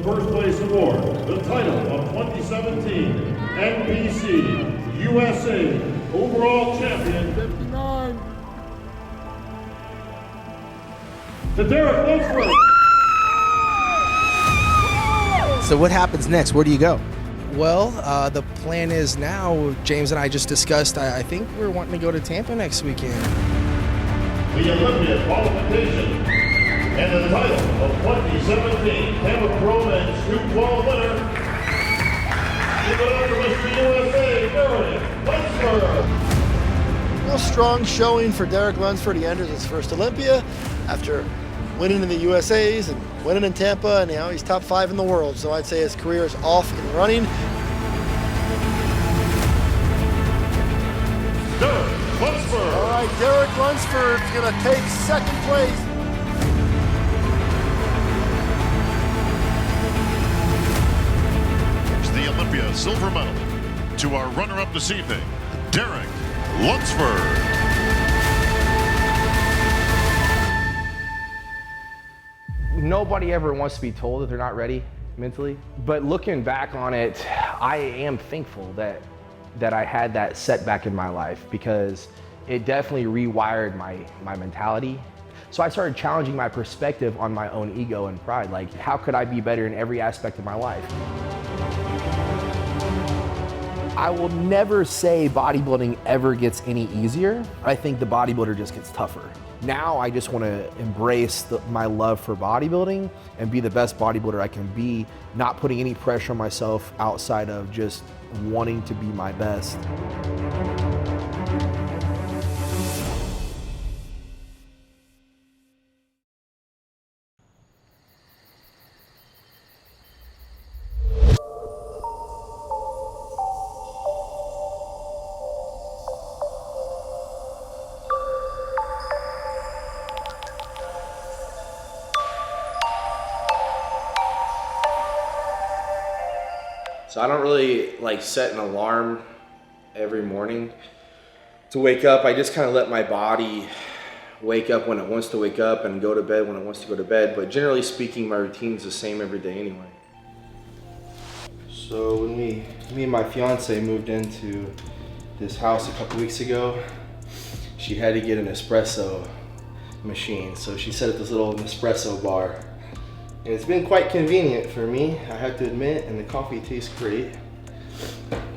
the first place award, the title of 2017 NBC USA Overall Champion 59 to Derek. So what happens next? Where do you go? Well, the plan is now, James and I just discussed, I think we're wanting to go to Tampa next weekend. The Olympia qualification and the title of 2017 Tampa Pro Men's Street 12 winner. Give it up for Mr. USA, Derek Lunsford. Real strong showing for Derek Lunsford. He enters his first Olympia after winning in the USAs and winning in Tampa, and he's top 5 in the world. So I'd say his career is off and running. Derek Lunsford. All right, Derek Lunsford's gonna take second place. The Olympia silver medal to our runner-up this evening, Derek Lunsford. Nobody ever wants to be told that they're not ready mentally, but looking back on it, I am thankful that I had that setback in my life, because it definitely rewired my mentality. So I started challenging my perspective on my own ego and pride. Like, how could I be better in every aspect of my life? I will never say bodybuilding ever gets any easier. I think the bodybuilder just gets tougher. Now I just want to embrace my love for bodybuilding and be the best bodybuilder I can be, not putting any pressure on myself outside of just wanting to be my best. So I don't really like set an alarm every morning to wake up. I just kind of let my body wake up when it wants to wake up and go to bed when it wants to go to bed. But generally speaking, my routine's the same every day anyway. So when me and my fiance moved into this house a couple weeks ago, she had to get an espresso machine. So she set up this little espresso bar. And it's been quite convenient for me, I have to admit, and the coffee tastes great.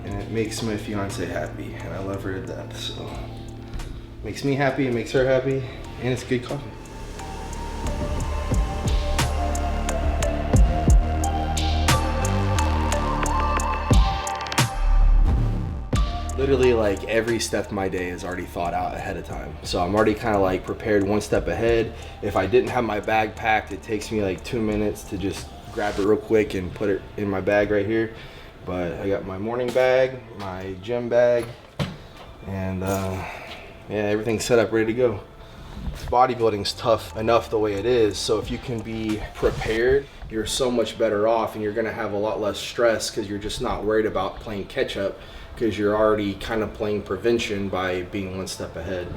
And it makes my fiance happy, and I love her to death, so. Makes me happy, it makes her happy, and it's good coffee. Literally, like, every step of my day is already thought out ahead of time. So I'm already kind of like prepared one step ahead. If I didn't have my bag packed, it takes me like 2 minutes to just grab it real quick and put it in my bag right here. But I got my morning bag, my gym bag, and yeah, everything's set up, ready to go. Bodybuilding's tough enough the way it is, so if you can be prepared, you're so much better off, and you're gonna have a lot less stress because you're just not worried about playing catch up, because you're already kind of playing prevention by being one step ahead.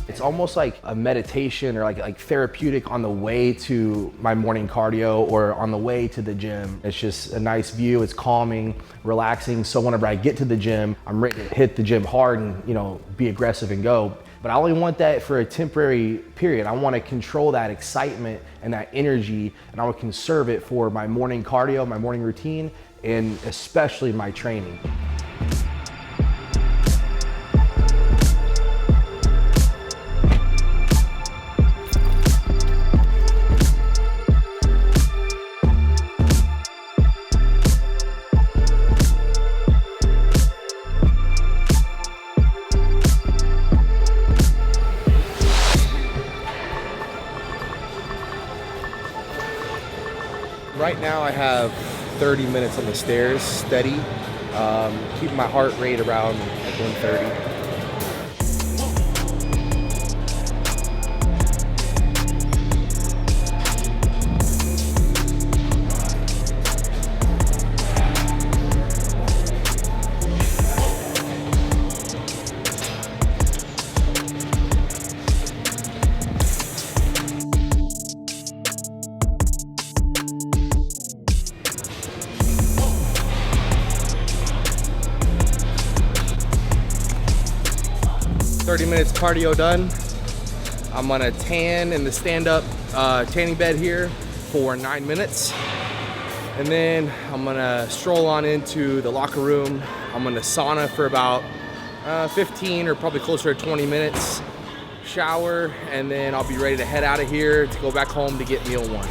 It's almost like a meditation or like therapeutic on the way to my morning cardio or on the way to the gym. It's just a nice view, it's calming, relaxing. So whenever I get to the gym, I'm ready to hit the gym hard and, you know, be aggressive and go. But I only want that for a temporary period. I want to control that excitement and that energy, and I want to conserve it for my morning cardio, my morning routine, and especially my training. Right now I have 30 minutes on the stairs, steady, keeping my heart rate around like 130. 30 minutes cardio done. I'm gonna tan in the stand-up tanning bed here for 9 minutes. And then I'm gonna stroll on into the locker room. I'm gonna sauna for about 15 or probably closer to 20 minutes, shower, and then I'll be ready to head out of here to go back home to get meal 1.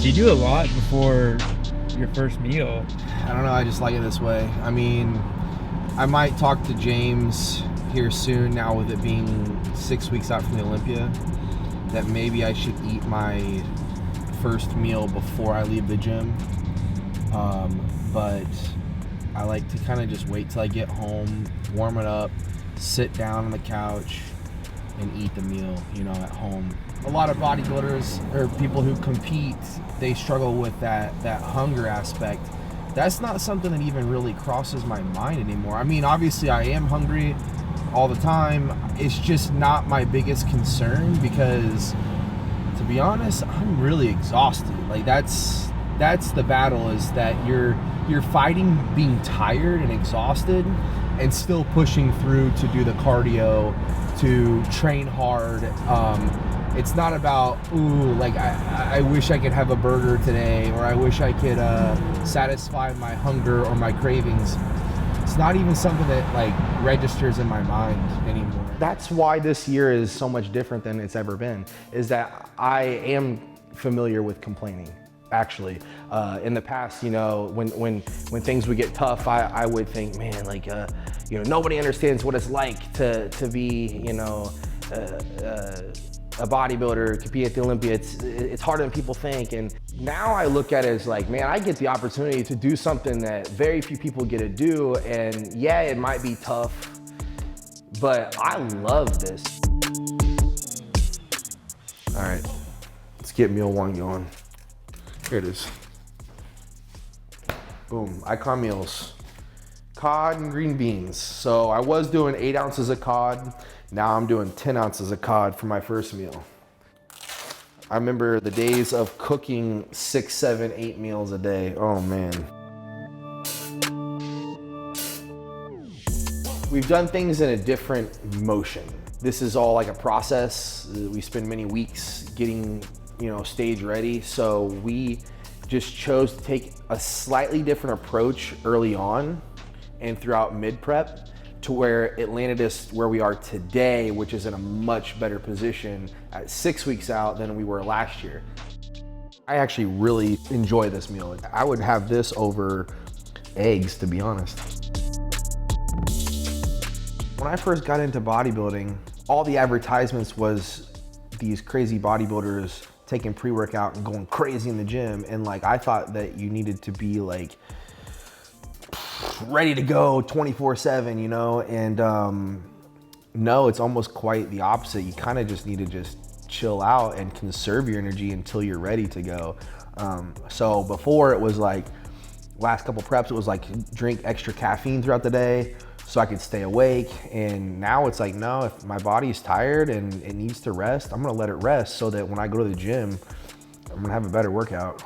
Do you do a lot before your first meal? I don't know, I just like it this way. I mean, I might talk to James here soon, now with it being 6 weeks out from the Olympia, that maybe I should eat my first meal before I leave the gym. But I like to kind of just wait till I get home, warm it up, sit down on the couch, and eat the meal, you know, at home. A lot of bodybuilders or people who compete, they struggle with that hunger aspect. That's not something that even really crosses my mind anymore. I mean, obviously I am hungry all the time. It's just not my biggest concern because, to be honest, I'm really exhausted. Like that's the battle, is that you're fighting being tired and exhausted and still pushing through to do the cardio, to train hard. It's not about, ooh, like I wish I could have a burger today, or I wish I could satisfy my hunger or my cravings. It's not even something that like registers in my mind anymore. That's why this year is so much different than it's ever been, is that I am familiar with complaining. Actually, in the past, you know, when things would get tough, I would think, man, like, you know, nobody understands what it's like to be, you know, a bodybuilder, compete at the Olympia. It's harder than people think. And now I look at it as like, man, I get the opportunity to do something that very few people get to do. And yeah, it might be tough, but I love this. All right, let's get meal 1 going. Here it is. Boom, Icon meals. Cod and green beans. So I was doing 8 ounces of cod. Now I'm doing 10 ounces of cod for my first meal. I remember the days of cooking 6, 7, 8 meals a day. Oh man. We've done things in a different motion. This is all like a process. We spend many weeks getting, you know, stage ready. So we just chose to take a slightly different approach early on and throughout mid prep, to where it landed us where we are today, which is in a much better position at 6 weeks out than we were last year. I actually really enjoy this meal. I would have this over eggs, to be honest. When I first got into bodybuilding, all the advertisements was these crazy bodybuilders taking pre-workout and going crazy in the gym. And like, I thought that you needed to be like ready to go 24/7, you know? And no, it's almost quite the opposite. You kind of just need to just chill out and conserve your energy until you're ready to go. So before it was like, last couple preps, it was like drink extra caffeine throughout the day so I could stay awake. And now it's like, no, if my body's tired and it needs to rest, I'm gonna let it rest so that when I go to the gym, I'm gonna have a better workout.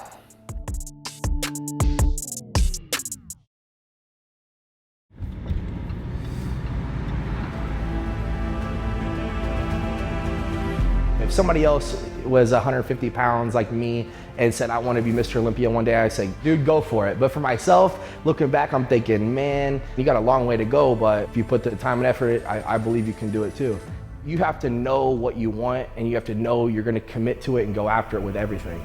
If somebody else was 150 pounds like me and said, I want to be Mr. Olympia one day, I say, dude, go for it. But for myself, looking back, I'm thinking, man, you got a long way to go, but if you put the time and effort, I believe you can do it too. You have to know what you want, and you have to know you're going to commit to it and go after it with everything.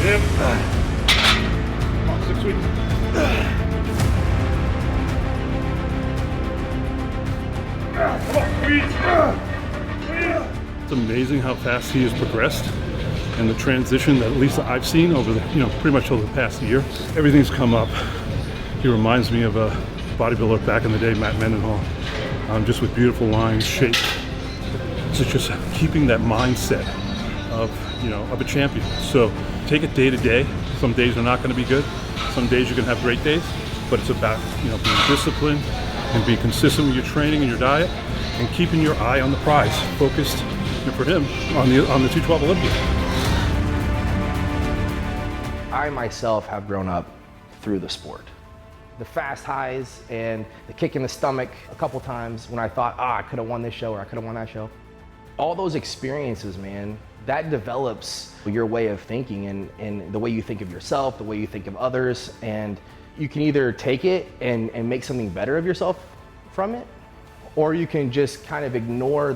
Yep. Come on, 6 weeks. It's amazing how fast he has progressed and the transition that at least I've seen over the, pretty much over the past year. Everything's come up. He reminds me of a bodybuilder back in the day, Matt Mendenhall, just with beautiful lines, shape. So just keeping that mindset of, of a champion. So take it day to day, Some days are not going to be good. Some days you can have great days, but it's about, being disciplined and being consistent with your training and your diet and keeping your eye on the prize, focused, for him on the 212 Olympia. I myself have grown up through the sport. The fast highs and the kick in the stomach a couple times when I thought, I could have won this show or I could have won that show. All those experiences, man, that develops your way of thinking and the way you think of yourself, the way you think of others, and you can either take it and make something better of yourself from it, or you can just kind of ignore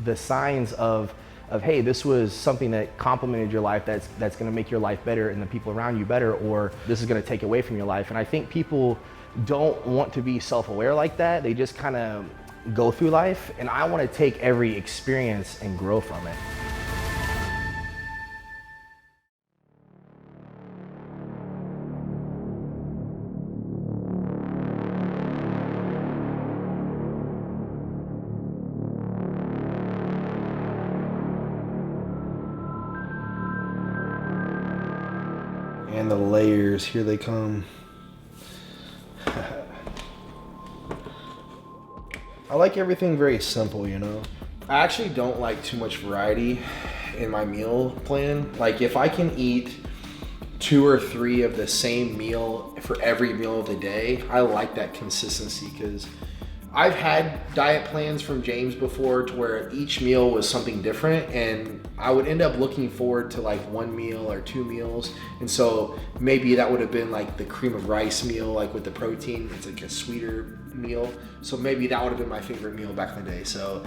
the signs of hey, this was something that complemented your life, that's gonna make your life better and the people around you better, or this is gonna take away from your life. And I think people don't want to be self-aware like that. They just kind of go through life, and I wanna take every experience and grow from it. And the layers, here they come. I like everything very simple, I actually don't like too much variety in my meal plan. Like if I can eat 2 or 3 of the same meal for every meal of the day, I like that consistency, because I've had diet plans from James before to where each meal was something different, and I would end up looking forward to like 1 meal or 2 meals. And so maybe that would have been like the cream of rice meal, like with the protein. It's like a sweeter meal. So maybe that would have been my favorite meal back in the day. So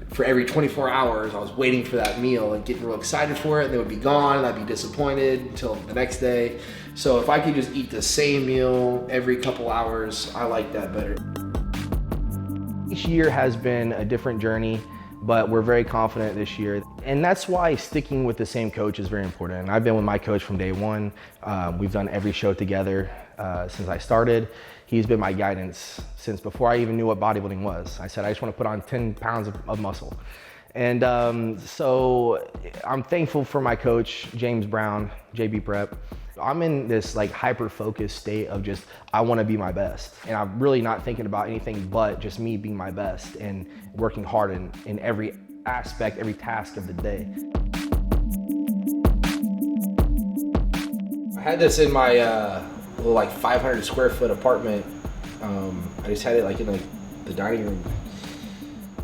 for every 24 hours, I was waiting for that meal and getting real excited for it, and it would be gone, and I'd be disappointed until the next day. So if I could just eat the same meal every couple hours, I like that better. Each year has been a different journey, but we're very confident this year. And that's why sticking with the same coach is very important. And I've been with my coach from day one. We've done every show together since I started. He's been my guidance since before I even knew what bodybuilding was. I said, I just want to put on 10 pounds of muscle. And so I'm thankful for my coach, James Brown, JB Prep. I'm in this like hyper-focused state of just, I want to be my best. And I'm really not thinking about anything but just me being my best and working hard in every aspect, every task of the day. I had this in my little like 500 square foot apartment. I just had it like in the dining room.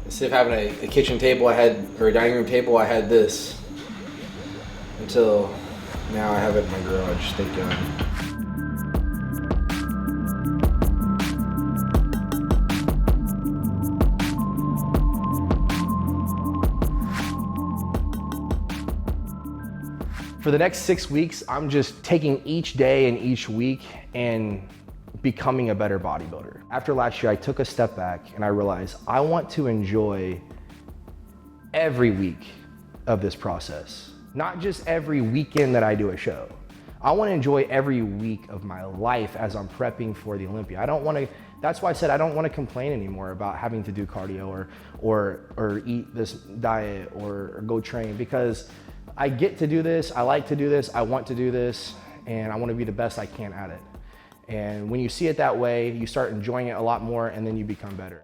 Instead of having a kitchen table, or a dining room table, I had this until now I have it in my garage, thank God. For the next 6 weeks, I'm just taking each day and each week and becoming a better bodybuilder. After last year, I took a step back and I realized I want to enjoy every week of this process. Not just every weekend that I do a show. I want to enjoy every week of my life as I'm prepping for the Olympia. That's why I said I don't want to complain anymore about having to do cardio or eat this diet or go train, because I get to do this, I like to do this, I want to do this, and I want to be the best I can at it. And when you see it that way, you start enjoying it a lot more, and then you become better.